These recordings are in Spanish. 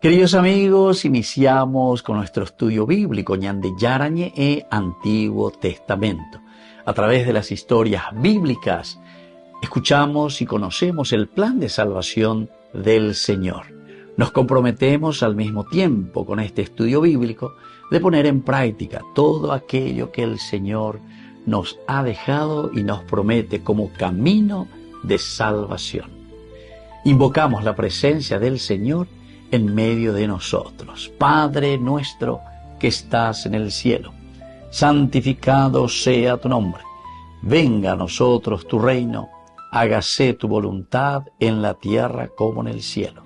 Queridos amigos, iniciamos con nuestro estudio bíblico Ñande Yarañe e Antiguo Testamento. A través de las historias bíblicas, escuchamos y conocemos el plan de salvación del Señor. Nos comprometemos al mismo tiempo con este estudio bíblico de poner en práctica todo aquello que el Señor nos ha dejado y nos promete como camino de salvación. Invocamos la presencia del Señor en medio de nosotros. Padre nuestro que estás en el cielo, santificado sea tu nombre. Venga a nosotros tu reino, hágase tu voluntad en la tierra como en el cielo.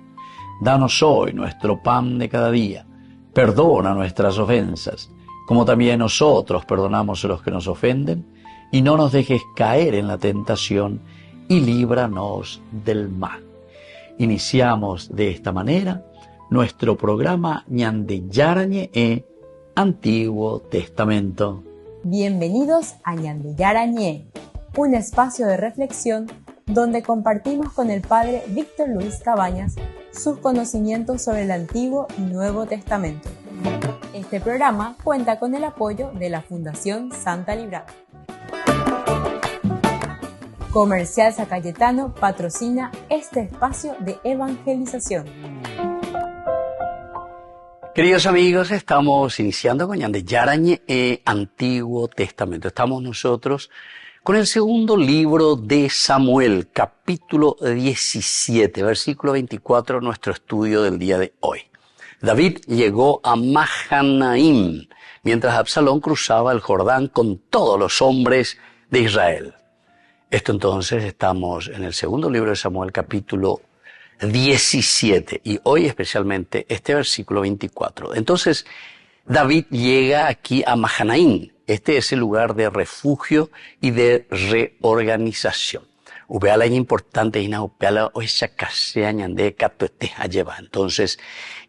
Danos hoy nuestro pan de cada día. Perdona nuestras ofensas, como también nosotros perdonamos a los que nos ofenden, y no nos dejes caer en la tentación, y líbranos del mal. Iniciamos de esta manera nuestro programa Ñande Yarañe e Antiguo Testamento. Bienvenidos a Ñande Yarañe, un espacio de reflexión donde compartimos con el Padre Víctor Luis Cabañas sus conocimientos sobre el Antiguo y Nuevo Testamento. Este programa cuenta con el apoyo de la Fundación Santa Librada. Comercial San Cayetano patrocina este espacio de evangelización. Queridos amigos, estamos iniciando con Ñande Yarañe e Antiguo Testamento. Estamos nosotros con el segundo libro de Samuel, capítulo 17, versículo 24, nuestro estudio del día de hoy. David llegó a Mahanaim, mientras Absalón cruzaba el Jordán con todos los hombres de Israel. Esto entonces, estamos en el segundo libro de Samuel, capítulo 17, y hoy especialmente este versículo 24. Entonces, David llega aquí a Mahanaim. Este es el lugar de refugio y de reorganización. Upeala es importante y upeala o esa casea ñande catoete lleva. Entonces,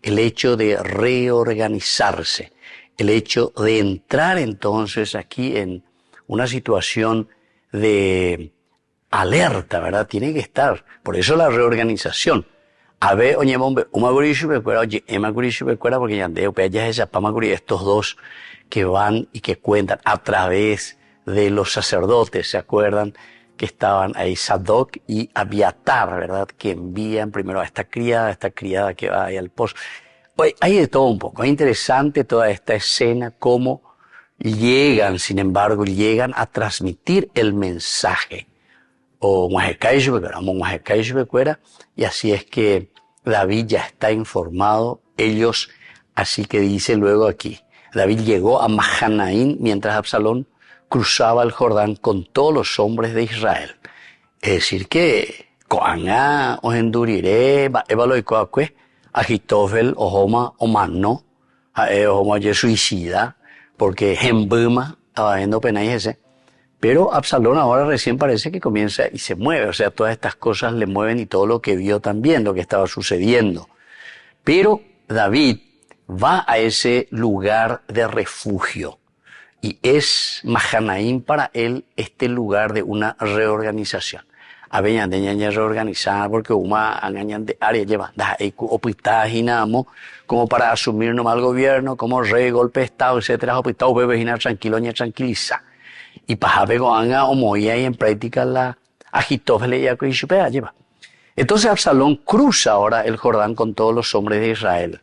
el hecho de reorganizarse, el hecho de entrar entonces aquí en una situación de alerta, ¿verdad? Tiene que estar. Por eso la reorganización. A ver, oye, bombe, porque ñande upea esa pamaguri, estos dos que van y que cuentan a través de los sacerdotes, ¿se acuerdan? Que estaban ahí Sadoc y Abiatar, ¿verdad? Que envían primero a esta criada que va ahí al pozo. Oye, hay de todo un poco. Es interesante toda esta escena, cómo llegan, sin embargo, a transmitir el mensaje. Y así es que David ya está informado. Ellos, así que dice luego aquí, David llegó a Mahanaim mientras Absalón cruzaba el Jordán con todos los hombres de Israel. Es decir que Coanga o Enduriré, Evalo y Coacue, Agitofel, Ojoma, Omano, Ojoma suicida, porque Hembuma estaba viendo pena y ese. Pero Absalón ahora recién parece que comienza y se mueve, o sea, todas estas cosas le mueven y todo lo que vio también, lo que estaba sucediendo. Pero David va a ese lugar de refugio y es Mahanaim para él este lugar de una reorganización. Habían de reorganizar porque una angañan de área lleva como para asumir nomás el gobierno, como rey, golpe de estado, etcétera, opitado, bebejina tranquilo, tranquiliza. Y pajabego anga o moía y en práctica la Agitofele y Acuishupea lleva. Entonces Absalón cruza ahora el Jordán con todos los hombres de Israel.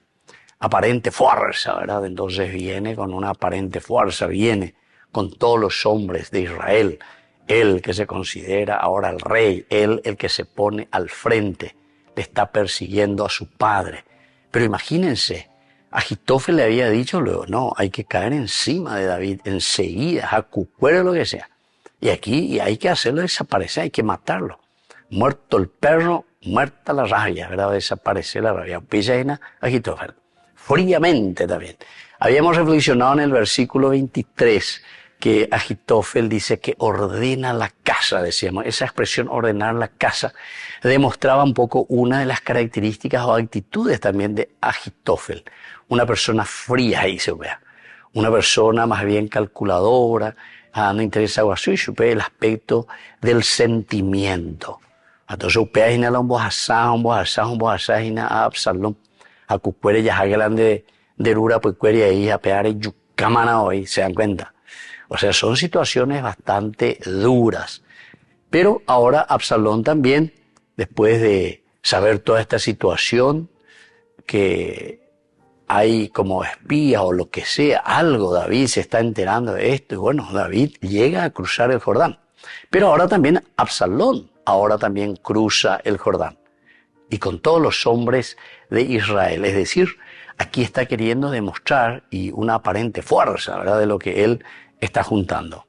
Aparente fuerza, ¿verdad? Entonces viene con una aparente fuerza, viene con todos los hombres de Israel. Él que se considera ahora el rey, él el que se pone al frente, le está persiguiendo a su padre. Pero imagínense, Agitofel le había dicho luego, no, hay que caer encima de David enseguida, a cucuero lo que sea. Y aquí hay que hacerlo desaparecer, hay que matarlo. Muerto el perro, muerta la rabia, ¿verdad? Desaparecer la rabia. Pisa Agitofel. Fríamente también. Habíamos reflexionado en el versículo 23 que Agitofel dice que ordena la casa, decíamos. Esa expresión ordenar la casa demostraba un poco una de las características o actitudes también de Agitofel. Una persona fría, ahí se vea. Una persona más bien calculadora, no interesa algo así, el aspecto del sentimiento. Entonces, upea un bohasá, a Absalón. a cucuere ya grande de rura, pues cuere ahí a pegar y yucamana hoy, se dan cuenta. O sea, son situaciones bastante duras. Pero ahora Absalón también, después de saber toda esta situación, que hay como espías o lo que sea, algo, David se está enterando de esto, y bueno, David llega a cruzar el Jordán. Pero ahora también Absalón, ahora también cruza el Jordán. Y con todos los hombres de Israel, es decir, aquí está queriendo demostrar y una aparente fuerza, ¿verdad?, de lo que él está juntando.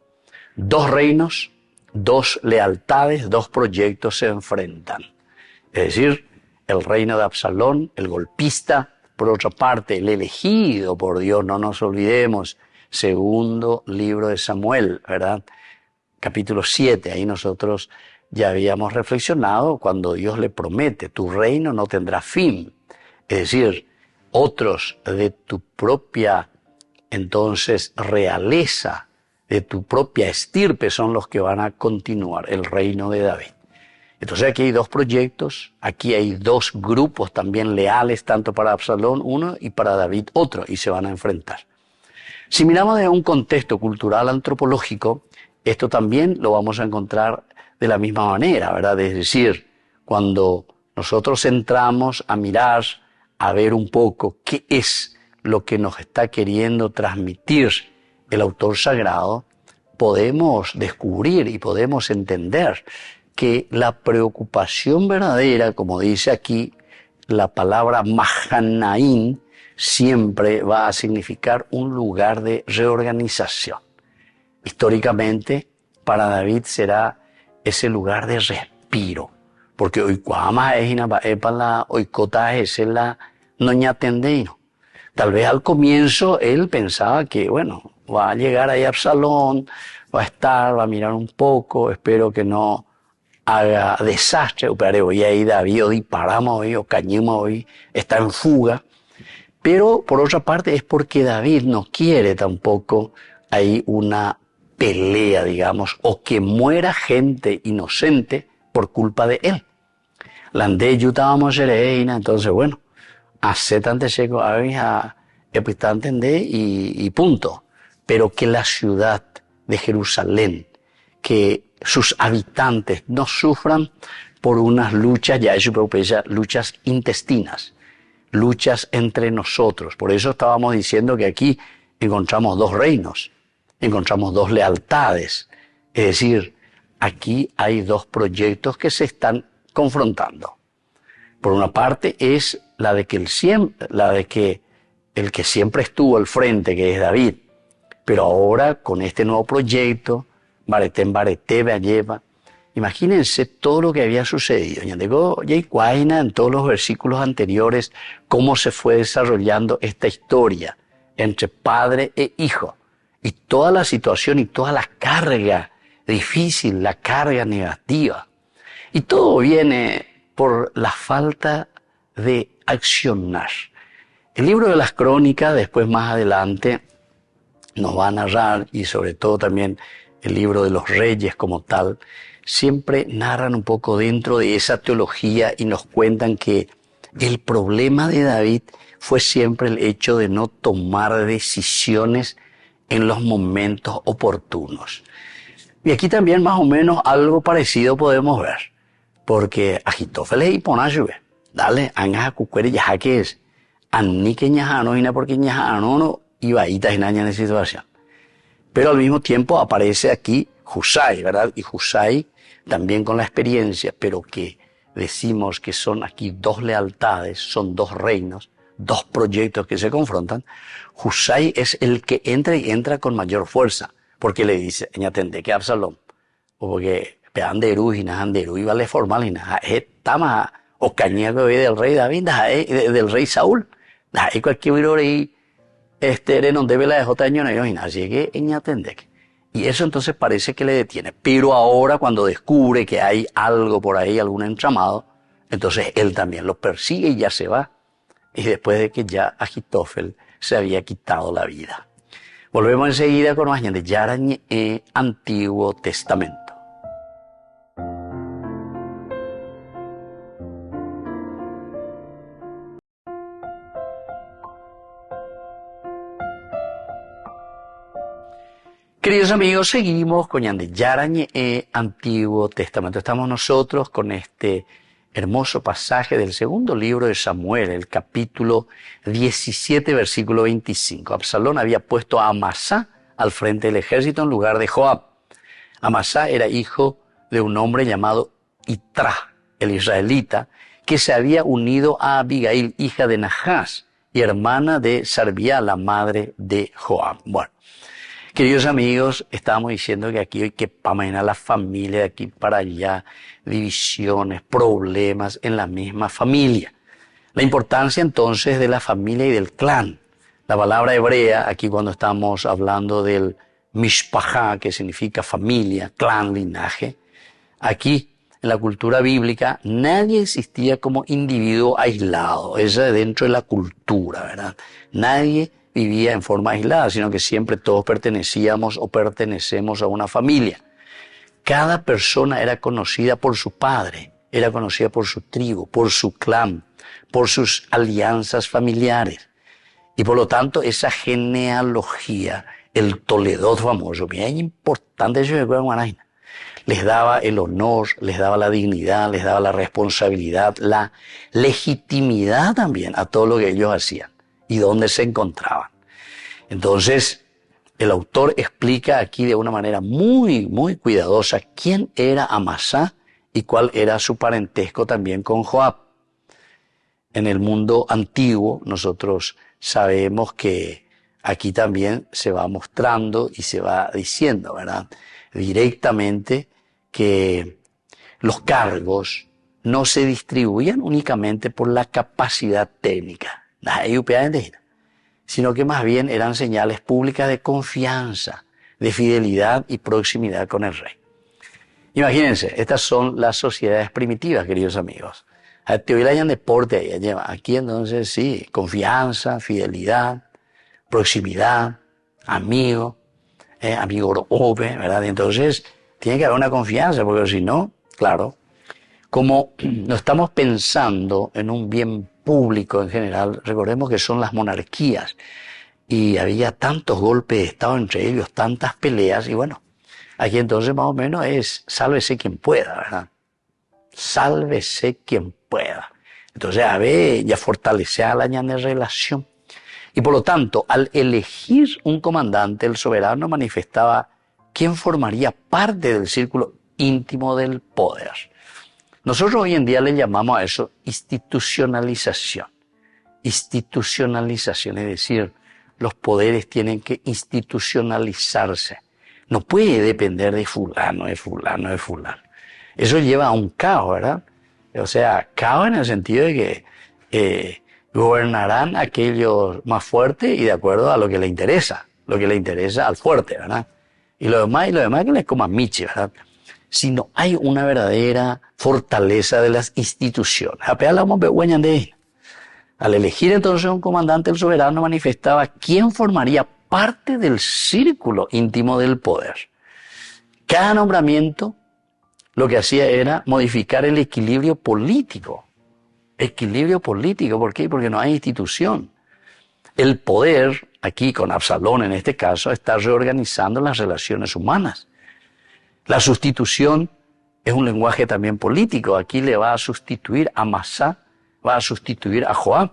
Dos reinos, dos lealtades, dos proyectos se enfrentan. Es decir, el reino de Absalón, el golpista, por otra parte, el elegido por Dios, no nos olvidemos, segundo libro de Samuel, ¿verdad? Capítulo 7, ahí nosotros ya habíamos reflexionado cuando Dios le promete, tu reino no tendrá fin. Es decir, otros de tu propia, entonces, realeza, de tu propia estirpe son los que van a continuar el reino de David. Entonces aquí hay dos proyectos, aquí hay dos grupos también leales, tanto para Absalón uno y para David otro, y se van a enfrentar. Si miramos de un contexto cultural antropológico, esto también lo vamos a encontrar de la misma manera, ¿verdad? Es decir, cuando nosotros entramos a mirar, a ver un poco qué es lo que nos está queriendo transmitir el autor sagrado, podemos descubrir y podemos entender que la preocupación verdadera, como dice aquí, la palabra Mahanaim siempre va a significar un lugar de reorganización. Históricamente, para David será ese lugar de respiro, porque hoy cuama es la oikota es la noña tendeino. Tal vez al comienzo él pensaba que, bueno, va a llegar ahí Absalón, va a estar, va a mirar un poco, espero que no haga desastre, pero hoy ahí David hoy paramos hoy o cañemos hoy, está en fuga. Pero por otra parte es porque David no quiere tampoco ahí una pelea, digamos, o que muera gente inocente por culpa de él. Lande yutábamos sereina, entonces bueno, aceptante seco a epistante y punto. Pero que la ciudad de Jerusalén, que sus habitantes no sufran por unas luchas, ya es luchas intestinas, luchas entre nosotros. Por eso estábamos diciendo que aquí encontramos dos reinos, encontramos dos lealtades. Es decir, aquí hay dos proyectos que se están confrontando. Por una parte es la de que el que siempre estuvo al frente, que es David, pero ahora con este nuevo proyecto, Baretén Baretebe lleva. Imagínense todo lo que había sucedido. En todos los versículos anteriores, cómo se fue desarrollando esta historia entre padre e hijo. Y toda la situación y toda la carga difícil, la carga negativa. Y todo viene por la falta de accionar. El libro de las Crónicas, después más adelante, nos va a narrar, y sobre todo también el libro de los Reyes como tal, siempre narran un poco dentro de esa teología y nos cuentan que el problema de David fue siempre el hecho de no tomar decisiones en los momentos oportunos. Y aquí también más o menos algo parecido podemos ver, porque Ajitófeles y Ponayube, dale, anga cucuere ya que es, anni que ñajano, y porque ñajano no iba a ir en esa situación. Pero al mismo tiempo aparece aquí Husai, ¿verdad? Y Husai también con la experiencia, pero que decimos que son aquí dos lealtades, son dos reinos, dos proyectos que se confrontan. Husai es el que entra y entra con mayor fuerza, porque le dice, ñatende que Absalom, o porque peanderu y najanderu, y vale formal y nada, tama o cañego del rey David, del rey Saúl, y cualquier y no debe la de J año y así que ñatende. Y eso entonces parece que le detiene. Pero ahora cuando descubre que hay algo por ahí, algún entramado, entonces él también lo persigue y ya se va. Y después de que ya Ajitófel se había quitado la vida. Volvemos enseguida con más de Yarañ Antiguo Testamento. Queridos amigos, seguimos con Yarañe, Antiguo Testamento. Estamos nosotros con este hermoso pasaje del segundo libro de Samuel, el capítulo 17, versículo 25. Absalón había puesto a Amasá al frente del ejército en lugar de Joab. Amasá era hijo de un hombre llamado Itra, el israelita, que se había unido a Abigail, hija de Nahás, y hermana de Sarvía, la madre de Joab. Bueno, queridos amigos, estábamos diciendo que aquí hay que imaginar la familia de aquí para allá, divisiones, problemas en la misma familia. La importancia entonces de la familia y del clan. La palabra hebrea, aquí cuando estamos hablando del mishpachá, que significa familia, clan, linaje, aquí en la cultura bíblica nadie existía como individuo aislado, esa es dentro de la cultura, ¿verdad? Nadie vivía en forma aislada, sino que siempre todos pertenecíamos o pertenecemos a una familia. Cada persona era conocida por su padre, era conocida por su tribu, por su clan, por sus alianzas familiares. Y por lo tanto, esa genealogía, el Toledot famoso, bien importante eso de Guanaina, les daba el honor, les daba la dignidad, les daba la responsabilidad, la legitimidad también a todo lo que ellos hacían y dónde se encontraban. Entonces, el autor explica aquí de una manera muy, muy cuidadosa quién era Amasá y cuál era su parentesco también con Joab. En el mundo antiguo nosotros sabemos que aquí también se va mostrando y se va diciendo, ¿verdad? Directamente que los cargos no se distribuían únicamente por la capacidad técnica, sino que más bien eran señales públicas de confianza, de fidelidad y proximidad con el rey. Imagínense, estas son las sociedades primitivas, queridos amigos. Te hoy hayan deporte ahí, lleva. Aquí entonces sí, confianza, fidelidad, proximidad, amigo ove, ¿verdad? Entonces tiene que haber una confianza, porque si no, claro, como no estamos pensando en un bien público en general, recordemos que son las monarquías y había tantos golpes de estado entre ellos, tantas peleas, y bueno, aquí entonces más o menos es sálvese quien pueda, ¿verdad? Sálvese quien pueda. Entonces, a ver, ya fortalece a la relación. Y por lo tanto, al elegir un comandante, el soberano manifestaba quién formaría parte del círculo íntimo del poder. Nosotros hoy en día le llamamos a eso institucionalización. Institucionalización, es decir, los poderes tienen que institucionalizarse. No puede depender de fulano, de fulano, de fulano. Eso lleva a un caos, ¿verdad? O sea, caos en el sentido de que gobernarán aquellos más fuertes y de acuerdo a lo que le interesa al fuerte, ¿verdad? Y lo demás que les coma michi, ¿verdad? Si no hay una verdadera fortaleza de las instituciones. Al elegir entonces un comandante, el soberano manifestaba quién formaría parte del círculo íntimo del poder. Cada nombramiento lo que hacía era modificar el equilibrio político. Equilibrio político, ¿por qué? Porque no hay institución. El poder, aquí con Absalón en este caso, está reorganizando las relaciones humanas. La sustitución es un lenguaje también político. Aquí le va a sustituir a Amasá, va a sustituir a Joab.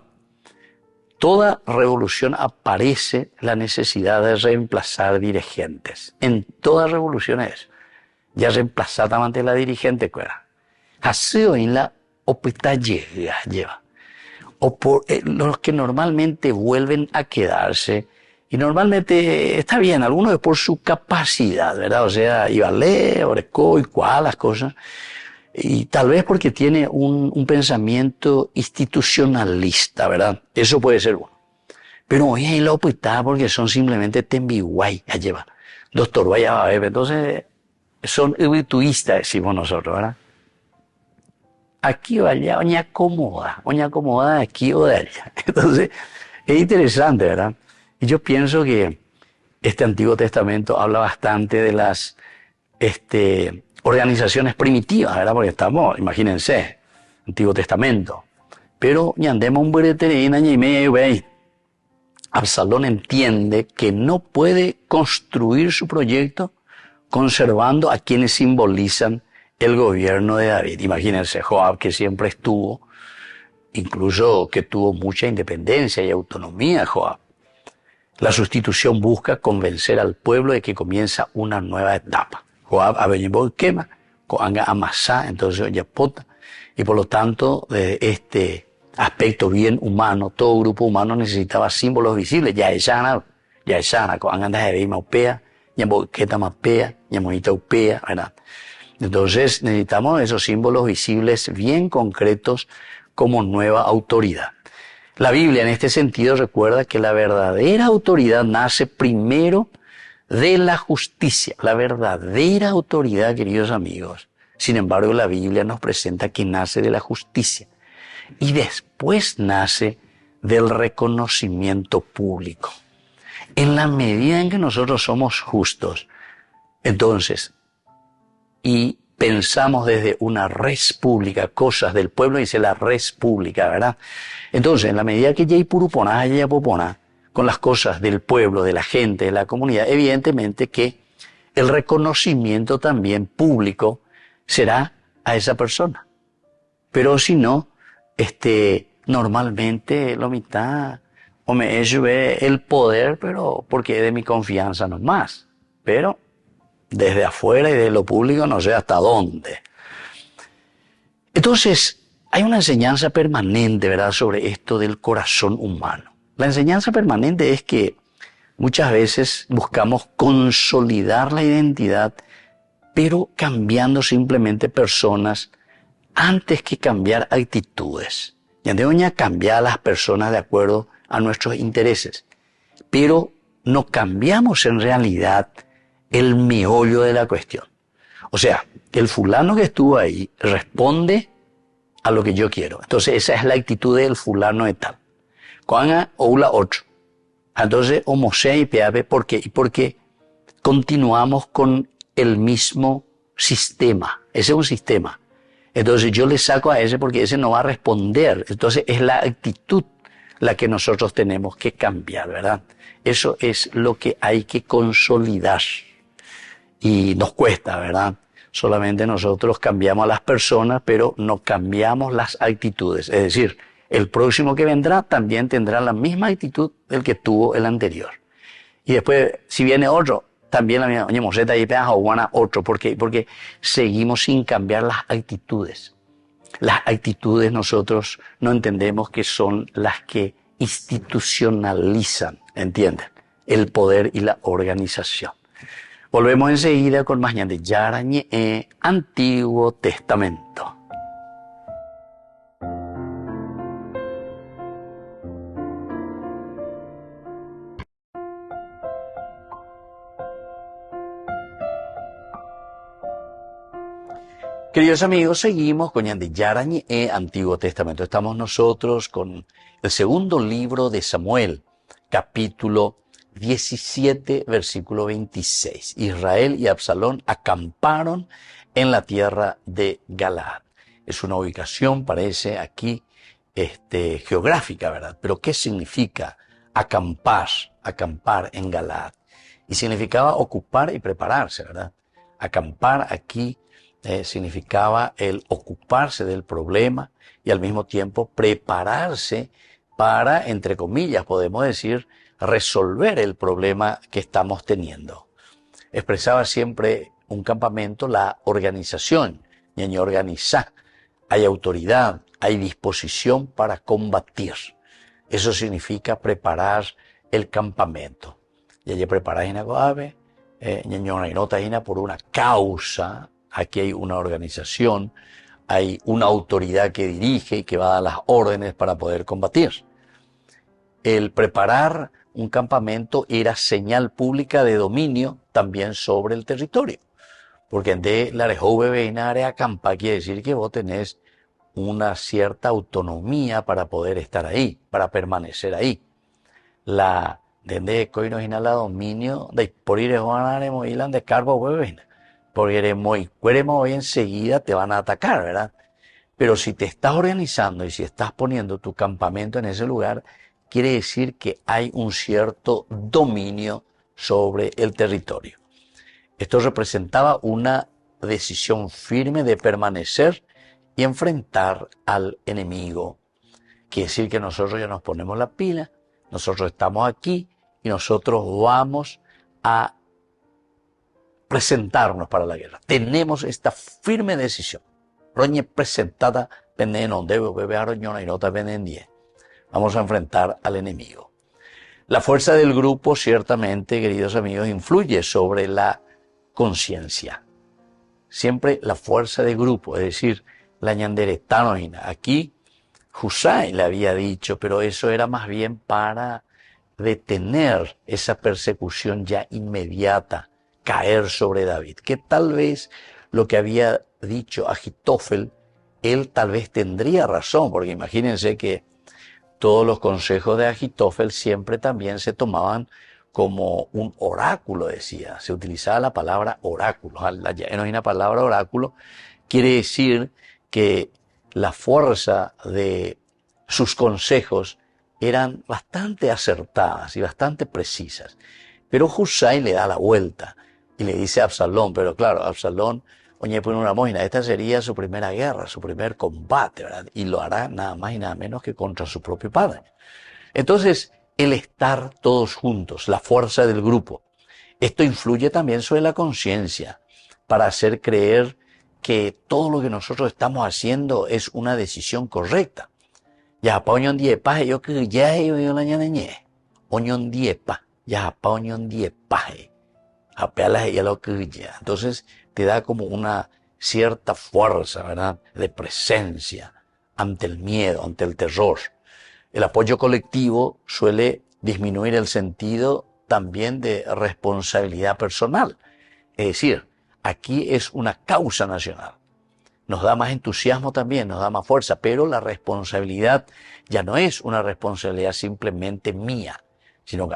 Toda revolución aparece la necesidad de reemplazar dirigentes. En toda revolución es. Ya reemplazadamente la dirigente, ¿cuera? Así hoy la opita lleva. O por los que normalmente vuelven a quedarse, y normalmente está bien, algunos es por su capacidad, ¿verdad? O sea, Ibalé, Orecó y cuál, las cosas. Y tal vez porque tiene un pensamiento institucionalista, ¿verdad? Eso puede ser bueno. Pero hoy hay la opita porque son simplemente tembiguay, ya lleva. Doctor, vaya a ver, entonces son habituistas, decimos nosotros, ¿verdad? Aquí o allá, oña acomoda de aquí o de allá. Entonces, es interesante, ¿verdad? Y yo pienso que este Antiguo Testamento habla bastante de las organizaciones primitivas, ¿verdad? Porque estamos, imagínense, Antiguo Testamento. Pero ñandemos un breterina y medio, ¿veis? Absalón entiende que no puede construir su proyecto conservando a quienes simbolizan el gobierno de David. Imagínense, Joab, que siempre estuvo, incluso que tuvo mucha independencia y autonomía, Joab. La sustitución busca convencer al pueblo de que comienza una nueva etapa. Joab abenimbo quema, coanga amasá, entonces yapota, y por lo tanto, de este aspecto bien humano, todo grupo humano necesitaba símbolos visibles. Ya esana, coanga anda de maupea, yamboqueta mapea, yamonita upea, ¿verdad? Entonces necesitamos esos símbolos visibles bien concretos como nueva autoridad. La Biblia en este sentido recuerda que la verdadera autoridad nace primero de la justicia. La verdadera autoridad, queridos amigos. Sin embargo, la Biblia nos presenta que nace de la justicia y después nace del reconocimiento público. En la medida en que nosotros somos justos, entonces, y pensamos desde una res pública, cosas del pueblo, dice la res pública, ¿verdad? Entonces, en la medida que ya puruponá, ya poponá, con las cosas del pueblo, de la gente, de la comunidad, evidentemente que el reconocimiento también público será a esa persona. Pero si no, normalmente lo mitad, o me sube el poder, pero porque es de mi confianza nomás. Pero desde afuera y de lo público no sé hasta dónde. Entonces, hay una enseñanza permanente, ¿verdad?, sobre esto del corazón humano. La enseñanza permanente es que muchas veces buscamos consolidar la identidad, pero cambiando simplemente personas antes que cambiar actitudes. Ya deben cambiar a las personas de acuerdo a nuestros intereses, pero no cambiamos en realidad el meollo de la cuestión. O sea, el fulano que estuvo ahí responde a lo que yo quiero. Entonces esa es la actitud del fulano de tal. Cuanga o la otro. Entonces, homosea y peabe, ¿por qué? Porque continuamos con el mismo sistema. Ese es un sistema. Entonces yo le saco a ese porque ese no va a responder. Entonces es la actitud la que nosotros tenemos que cambiar, ¿verdad? Eso es lo que hay que consolidar. Y nos cuesta, ¿verdad? Solamente nosotros cambiamos a las personas, pero no cambiamos las actitudes. Es decir, el próximo que vendrá también tendrá la misma actitud del que tuvo el anterior. Y después, si viene otro, también la misma, moseta y peaja o otro. ¿Por qué? Porque seguimos sin cambiar las actitudes. Las actitudes nosotros no entendemos que son las que institucionalizan, ¿entienden?, el poder y la organización. Volvemos enseguida con más de Yarañe, Antiguo Testamento. Queridos amigos, seguimos con Yarañe, Antiguo Testamento. Estamos nosotros con el segundo libro de Samuel, capítulo 17, versículo 26. Israel y Absalón acamparon en la tierra de Galaad. Es una ubicación, parece aquí, geográfica, ¿verdad? Pero ¿qué significa acampar? Acampar en Galaad. Y significaba ocupar y prepararse, ¿verdad? Acampar aquí significaba el ocuparse del problema y al mismo tiempo prepararse para, entre comillas, podemos decir, resolver el problema que estamos teniendo. Expresaba siempre un campamento la organización, ñaño organiza, hay autoridad, hay disposición para combatir. Eso significa preparar el campamento. Y allí preparar en Agoave, ñaño nota por una causa. Aquí hay una organización, hay una autoridad que dirige y que va a dar las órdenes para poder combatir. El preparar un campamento era señal pública de dominio también sobre el territorio. Porque de la bebé en área acampa quiere decir que vos tenés una cierta autonomía para poder estar ahí, para permanecer ahí. La de coinos la dominio de por ir a ilan de carbo bebé. Porque hoy enseguida te van a atacar, ¿verdad? Pero si te estás organizando y si estás poniendo tu campamento en ese lugar, quiere decir que hay un cierto dominio sobre el territorio. Esto representaba una decisión firme de permanecer y enfrentar al enemigo. Quiere decir que nosotros ya nos ponemos la pila, nosotros estamos aquí y nosotros vamos a presentarnos para la guerra. Tenemos esta firme decisión. Roñe presentada pende non debe beber aroñona y nota pende en 10. Vamos a enfrentar al enemigo. La fuerza del grupo, ciertamente, queridos amigos, influye sobre la conciencia. Siempre la fuerza de grupo, es decir, la ñanderetanoina. Aquí Husay le había dicho, pero eso era más bien para detener esa persecución ya inmediata, caer sobre David. Que tal vez lo que había dicho Ahitofel, él tal vez tendría razón, porque imagínense que todos los consejos de Ahitofel siempre también se tomaban como un oráculo, decía. Se utilizaba la palabra oráculo. No hay una palabra oráculo, quiere decir que la fuerza de sus consejos eran bastante acertadas y bastante precisas. Pero Husay le da la vuelta y le dice a Absalón, pero claro, Absalón, oye, pone una moina, esta sería su primera guerra, su primer combate, ¿verdad? Y lo hará nada más y nada menos que contra su propio padre. Entonces, el estar todos juntos, la fuerza del grupo, esto influye también sobre la conciencia para hacer creer que todo lo que nosotros estamos haciendo es una decisión correcta. Ya pa oñon diepa, yo que ya yo la ñaneñe. Oñon diepa, ya pa oñon diepa. Apeala ya lo que ya. Entonces te da como una cierta fuerza, ¿verdad? De presencia ante el miedo, ante el terror. El apoyo colectivo suele disminuir el sentido también de responsabilidad personal. Es decir, aquí es una causa nacional. Nos da más entusiasmo también, nos da más fuerza, pero la responsabilidad ya no es una responsabilidad simplemente mía, sino que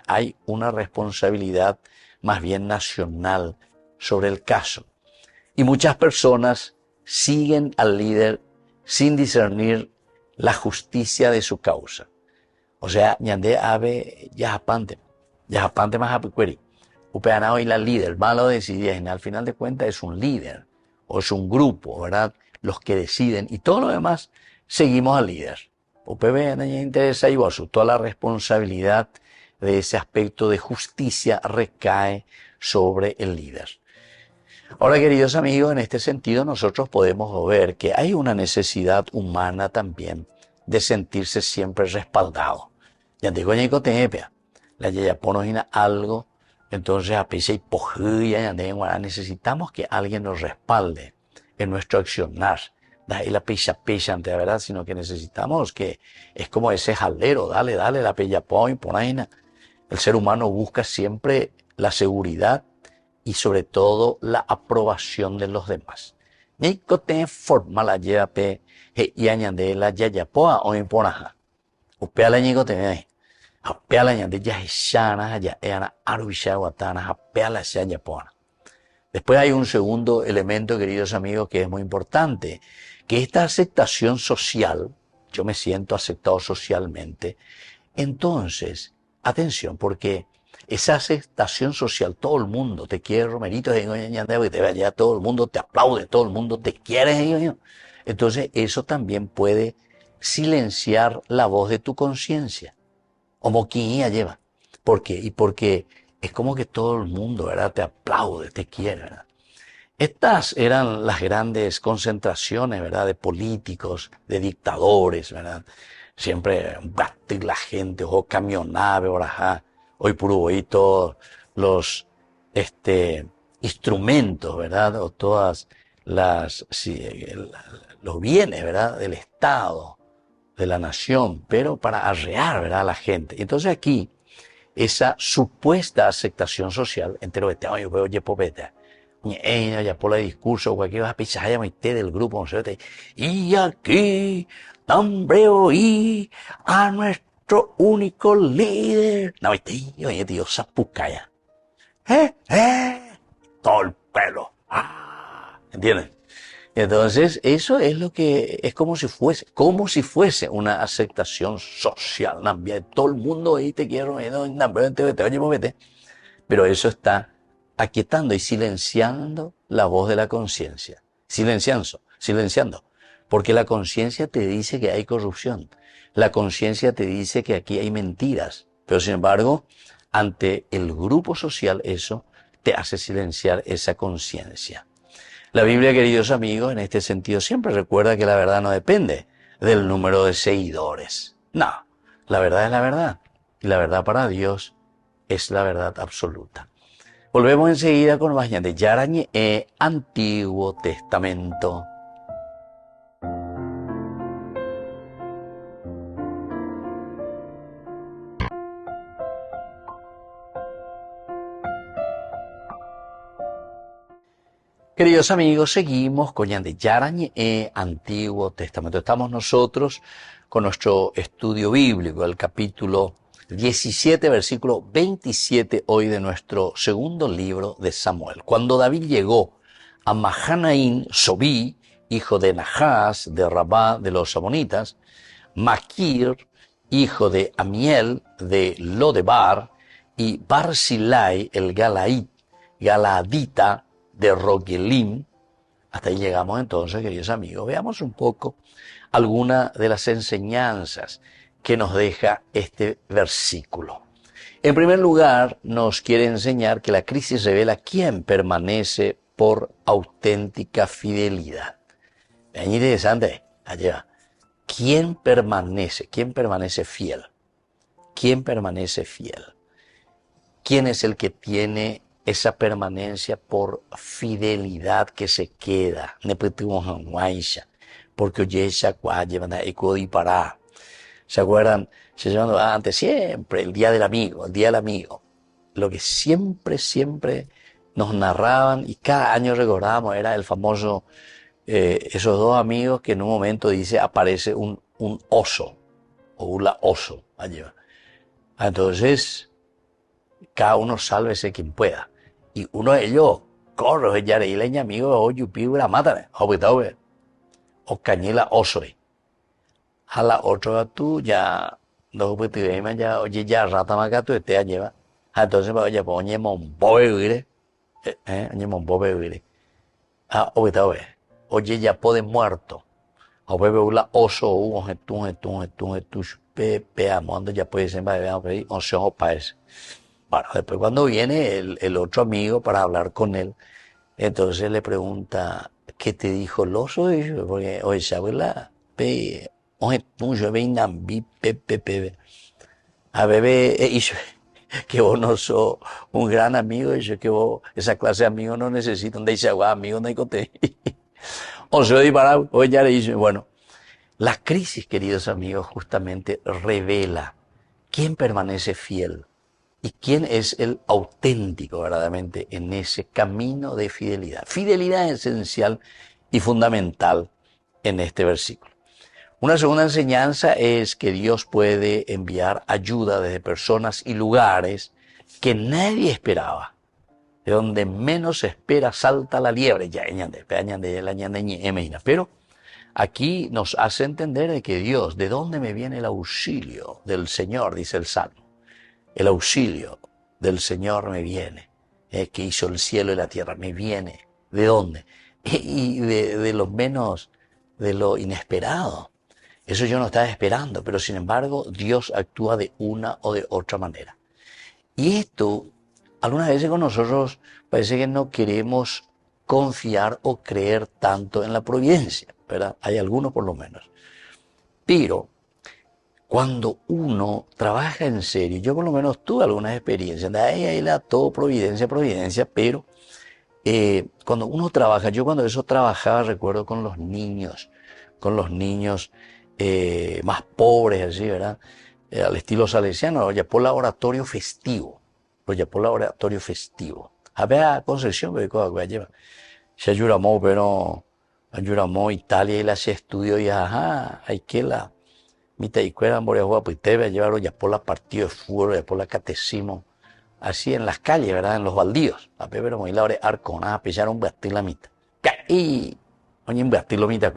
hay una responsabilidad más bien nacional sobre el caso. Y muchas personas siguen al líder sin discernir la justicia de su causa. O sea, ñande ave yajapante más apicueri. Upeana hoy la líder, malo decidía, al final de cuentas es un líder, o es un grupo, ¿verdad? Los que deciden, y todo lo demás seguimos al líder. UPB no interesa y toda la responsabilidad de ese aspecto de justicia recae sobre el líder. Ahora, queridos amigos, en este sentido nosotros podemos ver que hay una necesidad humana también de sentirse siempre respaldado. Ya digo, la yayaponos algo, entonces necesitamos que alguien nos respalde en nuestro accionar. Da la pecha ante verdad, sino que necesitamos que es como ese jalero, dale la pella point, por ahí. El ser humano busca siempre la seguridad y sobre todo la aprobación de los demás. Nico te forma la yape y añade la yayapoa o imponaja. Upea la nico te apea la añade yahishana ya eana arubisha guatana apea la yayapoa. Después hay un segundo elemento, queridos amigos, que es muy importante, que esta aceptación social, yo me siento aceptado socialmente, entonces, atención, porque esa aceptación social, todo el mundo te quiere, Romerito, todo el mundo te aplaude, todo el mundo te quiere. Entonces, eso también puede silenciar la voz de tu conciencia. Como quien lleva. ¿Por qué? Y porque es como que todo el mundo, ¿verdad? Te aplaude, te quiere, ¿verdad? Estas eran las grandes concentraciones, ¿verdad? De políticos, de dictadores, ¿verdad? Siempre batir la gente, o camionave, orajá. Hoy puro hoy todos los instrumentos, ¿verdad? O todas los bienes, ¿verdad? Del Estado, de la nación, pero para arrear, ¿verdad? A la gente. Entonces aquí, esa supuesta aceptación social, entero de yo veo yepopeta, ya por el discurso, cualquier cosa, pichaya, del grupo, no sé, y aquí, tambreo y a nuestro único líder. No, oye, tío, zapucaya. Todo el pelo. ¿Entienden? Entonces, eso es lo que es como si fuese una aceptación social. Todo el mundo ahí te quiere, pero eso está aquietando y silenciando la voz de la conciencia. Silenciando. Porque la conciencia te dice que hay corrupción. La conciencia te dice que aquí hay mentiras. Pero sin embargo, ante el grupo social, eso te hace silenciar esa conciencia. La Biblia, queridos amigos, en este sentido siempre recuerda que la verdad no depende del número de seguidores. No, la verdad es la verdad. Y la verdad para Dios es la verdad absoluta. Volvemos enseguida con más de Yarañe Antiguo Testamento. Queridos amigos, seguimos con Yande Yarañe Antiguo Testamento. Estamos nosotros con nuestro estudio bíblico, el capítulo 17, versículo 27, hoy de nuestro segundo libro de Samuel. Cuando David llegó a Mahanaín, Sobí, hijo de Nahas, de Rabá de los Amonitas, Maquir, hijo de Amiel, de Lodebar, y Barzilai, el Galaadita, de Rogelim. Hasta ahí llegamos entonces, queridos amigos. Veamos un poco algunas de las enseñanzas que nos deja este versículo. En primer lugar, nos quiere enseñar que la crisis revela quién permanece por auténtica fidelidad. Es interesante, allá. ¿Quién permanece? ¿Quién permanece fiel? ¿Quién permanece fiel? ¿Quién es el que tiene esa permanencia por fidelidad que se queda? Porque oye, ¿se acuerdan? Se llaman antes siempre el día del amigo, el día del amigo. Lo que siempre nos narraban y cada año recordábamos era el famoso, esos dos amigos que en un momento dice aparece un oso o un oso allí. Entonces, cada uno sálvese quien pueda. Y uno de ellos corre, ya y leña amigo, o yupi, la mátame, o cañela osoy. A la otra tú ya, no puedes ya, oye, ya rata más gato, te lleva. Entonces, oye, pues, oye, mon bobe, oye, mon bobe, oye, ya puede muerto. O bebe una oso, un peamo, ya puede ser, o se opaes. Bueno, después cuando viene el otro amigo para hablar con él, entonces le pregunta, ¿qué te dijo el oso? Porque, oye, ¿sabes la? A bebé, que vos no sos un gran amigo, y que vos, esa clase de amigos no necesitan de ese agua, amigos no hay cote. O sea, hoy ya le dice, bueno, la crisis, queridos amigos, justamente revela quién permanece fiel. ¿Y quién es el auténtico verdaderamente en ese camino de fidelidad? Fidelidad esencial y fundamental en este versículo. Una segunda enseñanza es que Dios puede enviar ayuda desde personas y lugares que nadie esperaba. De donde menos se espera salta la liebre. Pero aquí nos hace entender de que Dios, ¿de dónde me viene el auxilio del Señor? Dice el Salmo. El auxilio del Señor me viene, que hizo el cielo y la tierra, me viene. ¿De dónde? Y de lo menos, de lo inesperado. Eso yo no estaba esperando, pero sin embargo Dios actúa de una o de otra manera. Y esto, algunas veces con nosotros parece que no queremos confiar o creer tanto en la providencia, ¿verdad? Hay algunos por lo menos. Pero cuando uno trabaja en serio, yo por lo menos tuve algunas experiencias, de ahí la todo providencia, pero cuando uno trabaja, yo cuando eso trabajaba, recuerdo con los niños más pobres, así, ¿verdad? Al estilo salesiano, ya por laboratorio festivo. Había Concepción, se ayudamos, pero ayudamos Italia y la se estudió y hay que la mitad y cuera en Borea pues te llevaron ya por la partido de fútbol, ya por la catecismo, así en las calles, ¿verdad? En los baldíos. A pero muy la hora arcona, pillaron vestir la mitad. Y oye, lo mitad,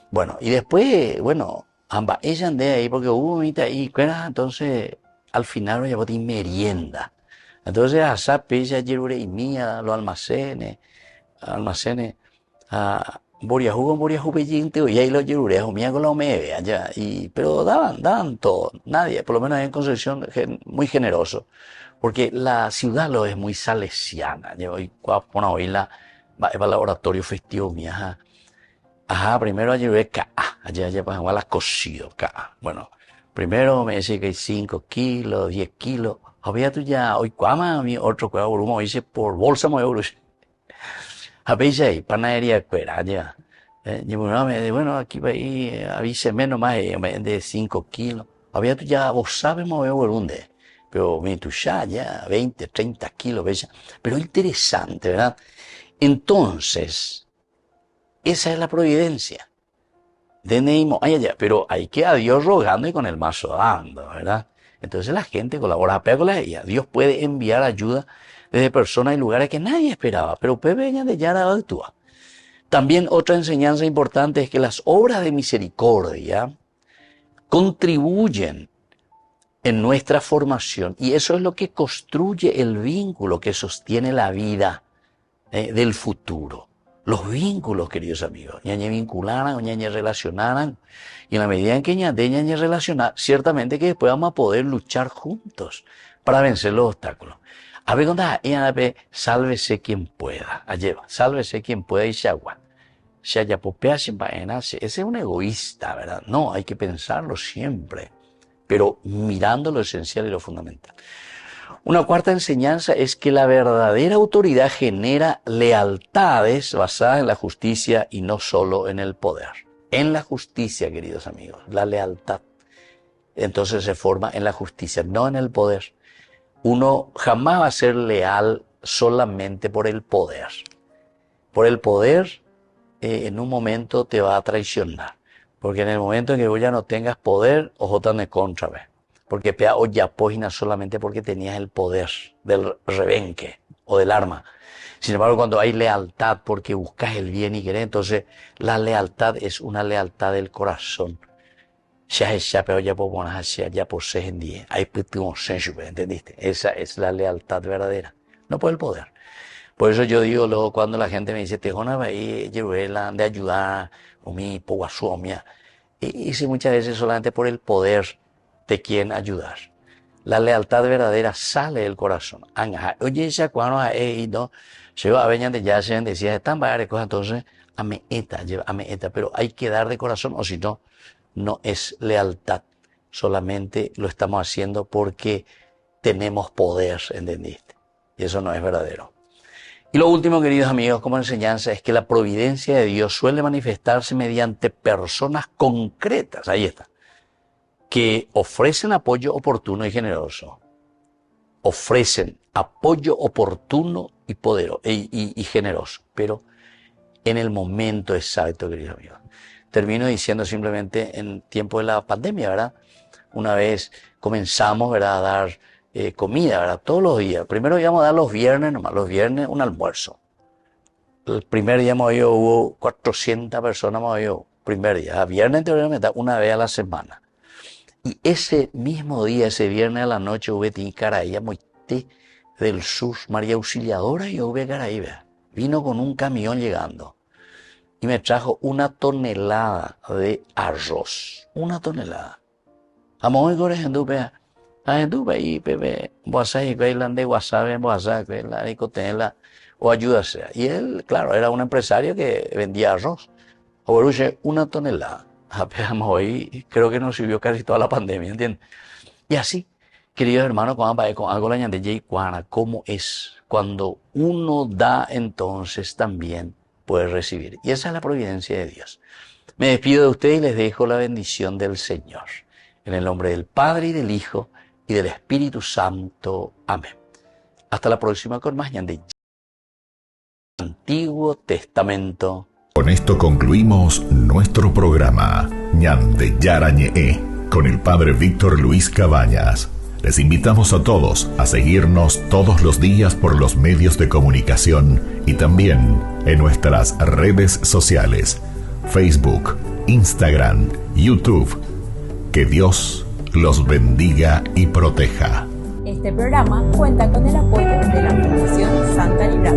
bueno, y después, bueno, ambas, ella andé ahí porque hubo mitad ahí, entonces, al final, ya boté merienda. Entonces, a Sapilla, Yerure y mía, los almacenes, Boriajú Pellín, y ahí los Yerures, mía con la OMEVE allá, pero daban todo, nadie, por lo menos en Concepción, muy generoso, porque la ciudad lo es muy salesiana, y cuando hoy va el laboratorio festivo, mía, primero ayer allá para jugar las cocido, bueno, primero me decía que hay 5 kilos, 10 kilos, había tú ya, hoy cuama, mi otro cueva, dice por bolsa, me euros. A veces panadería espera ya. Y bueno, aquí va ahí, avíseme nomás, de 5 kilos. Había tú ya, vos sabes, mover por dónde. Pero me tú ya 20, 30 kilos, ¿ves? Pero interesante, ¿verdad? Entonces, esa es la providencia. De Neimo, allá, pero hay que a Dios rogando y con el mazo dando, ¿verdad? Entonces la gente colabora, pero con ella. Dios puede enviar ayuda desde personas y lugares que nadie esperaba, pero Pepe de Yara actúa. También otra enseñanza importante es que las obras de misericordia contribuyen en nuestra formación y eso es lo que construye el vínculo que sostiene la vida del futuro. Los vínculos, queridos amigos, ñañe vincularan o ñañe relacionaran y en la medida en que ñañe relacionar, ciertamente que después vamos a poder luchar juntos para vencer los obstáculos. A ver, sálvese quien pueda. Sálvese quien pueda y se aguanta. Ese es un egoísta, ¿verdad? No, hay que pensarlo siempre, pero mirando lo esencial y lo fundamental. Una cuarta enseñanza es que la verdadera autoridad genera lealtades basadas en la justicia y no solo en el poder. En la justicia, queridos amigos, la lealtad. Entonces se forma en la justicia, no en el poder. Uno jamás va a ser leal solamente por el poder. Por el poder, en un momento te va a traicionar. Porque en el momento en que vos ya no tengas poder, ojo tan de contra, ¿ves? Porque pea o ya pógina solamente porque tenías el poder del rebenque o del arma. Sin embargo, cuando hay lealtad porque buscas el bien y querés, entonces la lealtad es una lealtad del corazón. ¿Entendiste? Esa es la lealtad verdadera, no por el poder. Por eso yo digo luego cuando la gente me dice, tejona ahí, de ayudar, o mi poguasomia, y si muchas veces solamente por el poder de quien ayudar. La lealtad verdadera sale del corazón. Oye, ya cuando llegó a veñan de ya se decía, están varias cosas, entonces, ame eta, pero hay que dar de corazón, o si no, no es lealtad. Solamente lo estamos haciendo porque tenemos poder, ¿entendiste? Y eso no es verdadero. Y lo último, queridos amigos, como enseñanza, es que la providencia de Dios suele manifestarse mediante personas concretas, ahí está, que ofrecen apoyo oportuno y generoso. Ofrecen apoyo oportuno y poderoso y generoso, pero en el momento exacto, queridos amigos. Termino diciendo simplemente en tiempo de la pandemia, ¿verdad? Una vez comenzamos, ¿verdad?, a dar comida, ¿verdad? Todos los días. Primero íbamos a dar los viernes nomás, los viernes un almuerzo. El primer día hubo 400 personas, primer día. Viernes teóricamente una vez a la semana. Y ese mismo día, ese viernes a la noche, hubo Caraí, Moité del Sur, María Auxiliadora y hubo Caraí, vino con un camión llegando. Y me trajo 1 tonelada de arroz. 1 tonelada. Amo y corre en dupe. En dupe y pepe. Boasá y cuelan de WhatsApp, boasá, cuelan y cotenla. O ayúdase. Y él, claro, era un empresario que vendía arroz. Oruche 1 tonelada. Apenas hoy, creo que nos sirvió casi toda la pandemia, ¿entiendes? Y así, queridos hermanos, con algo la ñande Jay Cuana, ¿cómo es? Cuando uno da, entonces también puede recibir. Y esa es la providencia de Dios. Me despido de ustedes y les dejo la bendición del Señor. En el nombre del Padre y del Hijo y del Espíritu Santo. Amén. Hasta la próxima con más ñande Antiguo Testamento. Con esto concluimos nuestro programa Ñande Yarañe con el Padre Víctor Luis Cabañas. Les invitamos a todos a seguirnos todos los días por los medios de comunicación y también en nuestras redes sociales, Facebook, Instagram, YouTube. Que Dios los bendiga y proteja. Este programa cuenta con el apoyo de la Fundación Santa Librada.